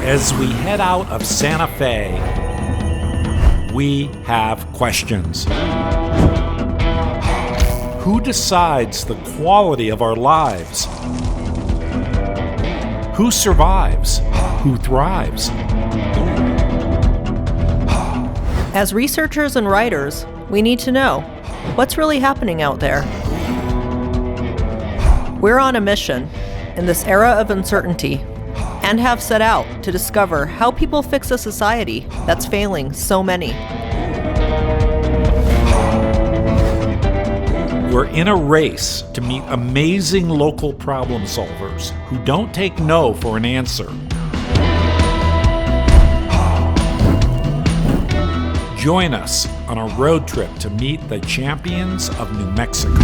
As we head out of Santa Fe, we have questions. Who decides the quality of our lives? Who survives? Who thrives? As researchers and writers, we need to know what's really happening out there. We're on a mission in this era of uncertainty and have set out to discover how people fix a society that's failing so many. We're in a race to meet amazing local problem solvers who don't take no for an answer. Join us on a road trip to meet the champions of New Mexico.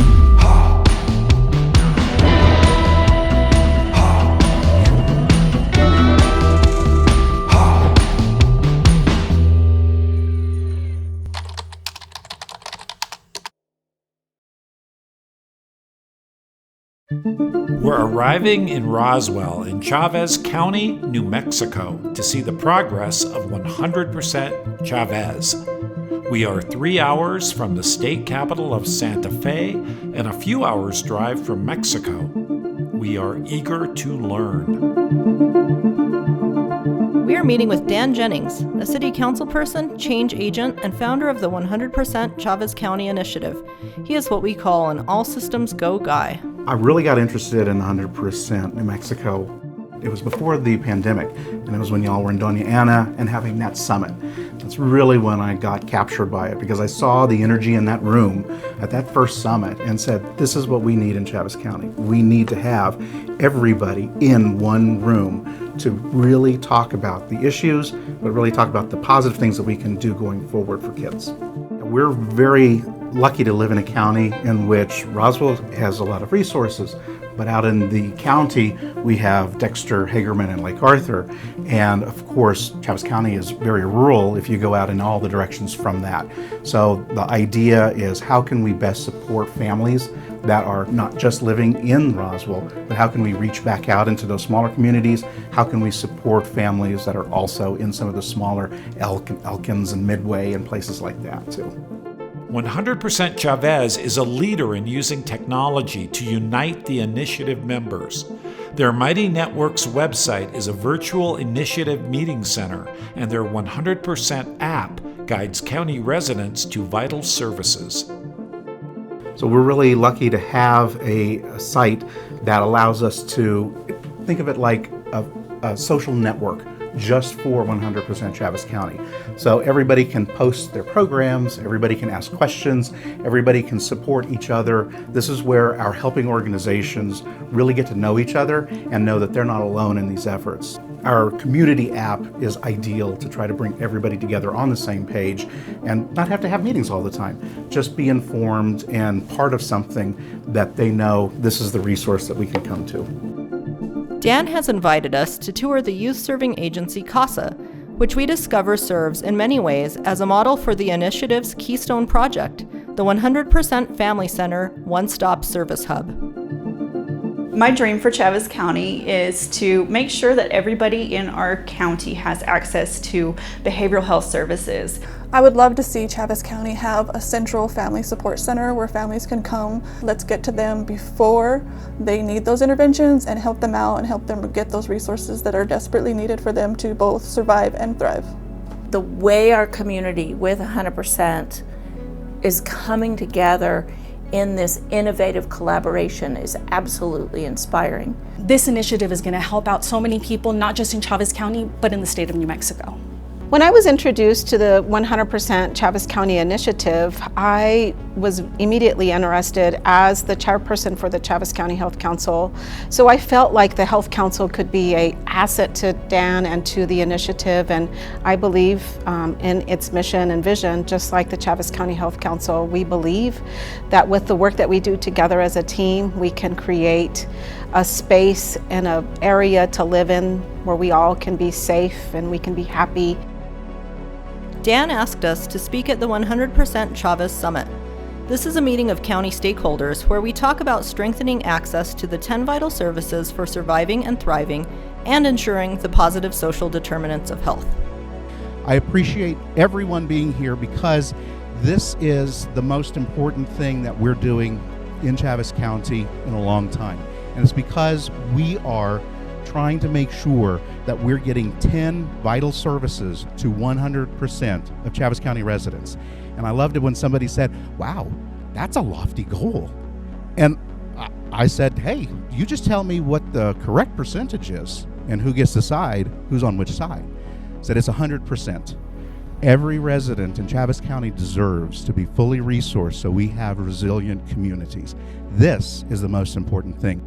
We're arriving in Roswell in Chaves County, New Mexico, to see the progress of 100% Chaves. We are 3 hours from the state capital of Santa Fe and a few hours' drive from Mexico. We are eager to learn. We are meeting with Dan Jennings, a city council person, change agent, and founder of the 100% Chaves County Initiative. He is what we call an all-systems-go guy. I really got interested in 100% New Mexico. It was before the pandemic, and it was when y'all were in Doña Ana and having that summit. That's really when I got captured by it, because I saw the energy in that room at that first summit and said, this is what we need in Chaves County. We need to have everybody in one room to really talk about the issues, but really talk about the positive things that we can do going forward for kids. We're very lucky to live in a county in which Roswell has a lot of resources, but out in the county we have Dexter, Hagerman, and Lake Arthur, and of course Chaves County is very rural if you go out in all the directions from that. So the idea is, how can we best support families that are not just living in Roswell, but how can we reach back out into those smaller communities? How can we support families that are also in some of the smaller Elkins and Midway and places like that too? 100% Chaves is a leader in using technology to unite the initiative members. Their Mighty Networks website is a virtual initiative meeting center, and their 100% app guides county residents to vital services. So we're really lucky to have a site that allows us to think of it like a social network just for 100% Chaves County. So everybody can post their programs, everybody can ask questions, everybody can support each other. This is where our helping organizations really get to know each other and know that they're not alone in these efforts. Our community app is ideal to try to bring everybody together on the same page and not have to have meetings all the time. Just be informed and part of something that they know this is the resource that we can come to. Dan has invited us to tour the youth-serving agency CASA, which we discover serves in many ways as a model for the initiative's keystone project, the 100% Family Center One-Stop Service Hub. My dream for Chaves County is to make sure that everybody in our county has access to behavioral health services. I would love to see Chaves County have a central family support center where families can come. Let's get to them before they need those interventions and help them out and help them get those resources that are desperately needed for them to both survive and thrive. The way our community with 100% is coming together in this innovative collaboration is absolutely inspiring. This initiative is going to help out so many people, not just in Chaves County, but in the state of New Mexico. When I was introduced to the 100% Chaves County Initiative, I was immediately interested as the chairperson for the Chaves County Health Council. So I felt like the Health Council could be an asset to Dan and to the initiative, and I believe in its mission and vision, just like the Chaves County Health Council. We believe that with the work that we do together as a team, we can create a space and an area to live in where we all can be safe and we can be happy. Dan asked us to speak at the 100% Chaves Summit. This is a meeting of county stakeholders where we talk about strengthening access to the 10 vital services for surviving and thriving and ensuring the positive social determinants of health. I appreciate everyone being here because this is the most important thing that we're doing in Chaves County in a long time. And it's because we are trying to make sure that we're getting 10 vital services to 100% of Chaves County residents. And I loved it when somebody said, wow, that's a lofty goal. And I said, hey, you just tell me what the correct percentage is and who gets to decide who's on which side. I said it's 100%. Every resident in Chaves County deserves to be fully resourced so we have resilient communities. This is the most important thing.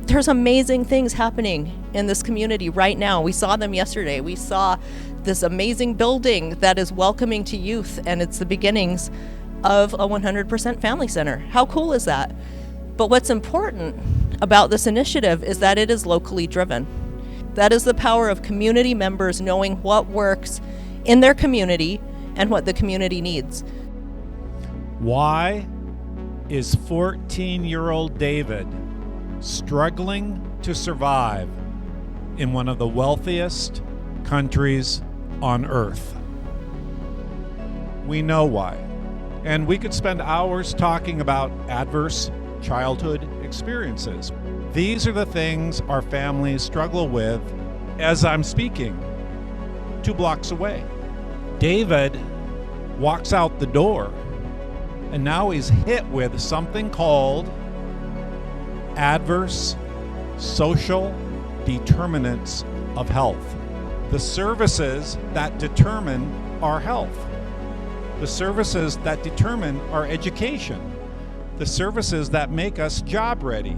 There's amazing things happening in this community right now. We saw them yesterday. We saw this amazing building that is welcoming to youth, and it's the beginnings of a 100% family center. How cool is that? But what's important about this initiative is that it is locally driven. That is the power of community members knowing what works in their community and what the community needs. Why is 14-year-old David struggling to survive in one of the wealthiest countries on earth? We know why. And we could spend hours talking about adverse childhood experiences. These are the things our families struggle with as I'm speaking 2 blocks away. David walks out the door, and now he's hit with something called adverse social determinants of health. The services that determine our health. The services that determine our education. The services that make us job ready.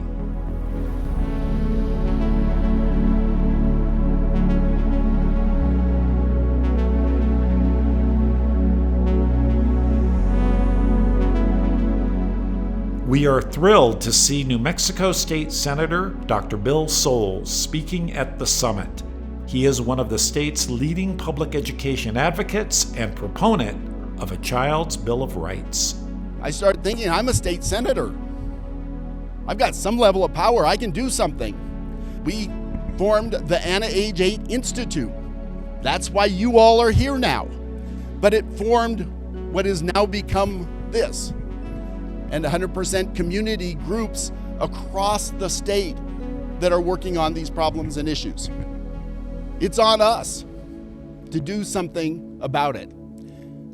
We are thrilled to see New Mexico State Senator Dr. Bill Soules speaking at the summit. He is one of the state's leading public education advocates and proponent of a child's Bill of Rights. I started thinking, I'm a state senator. I've got some level of power. I can do something. We formed the Anna Age 8 Institute. That's why you all are here now. But it formed what has now become this. And 100% community groups across the state that are working on these problems and issues. It's on us to do something about it.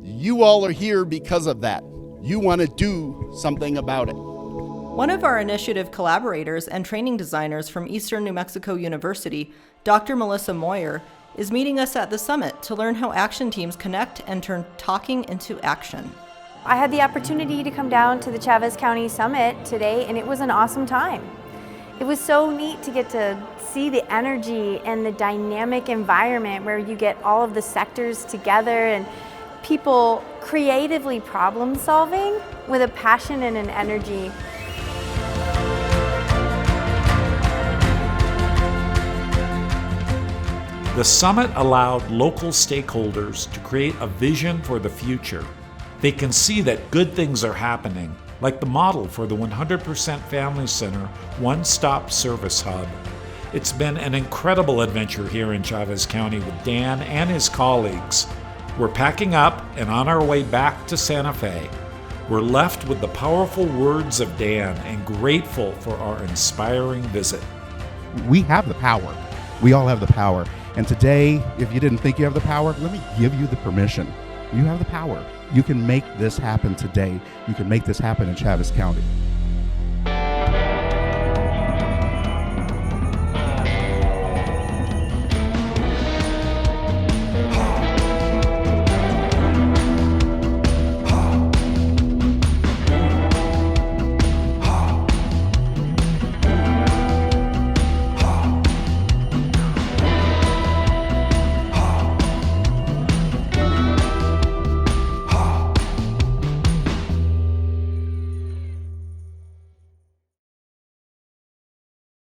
You all are here because of that. You want to do something about it. One of our initiative collaborators and training designers from Eastern New Mexico University, Dr. Melissa Moyer, is meeting us at the summit to learn how action teams connect and turn talking into action. I had the opportunity to come down to the Chaves County Summit today, and it was an awesome time. It was so neat to get to see the energy and the dynamic environment where you get all of the sectors together and people creatively problem solving with a passion and an energy. The summit allowed local stakeholders to create a vision for the future. They can see that good things are happening, like the model for the 100% Family Center one-stop service hub. It's been an incredible adventure here in Chaves County with Dan and his colleagues. We're packing up and on our way back to Santa Fe. We're left with the powerful words of Dan and grateful for our inspiring visit. We have the power. We all have the power. And today, if you didn't think you have the power, let me give you the permission. You have the power. You can make this happen today. You can make this happen in Chaves County.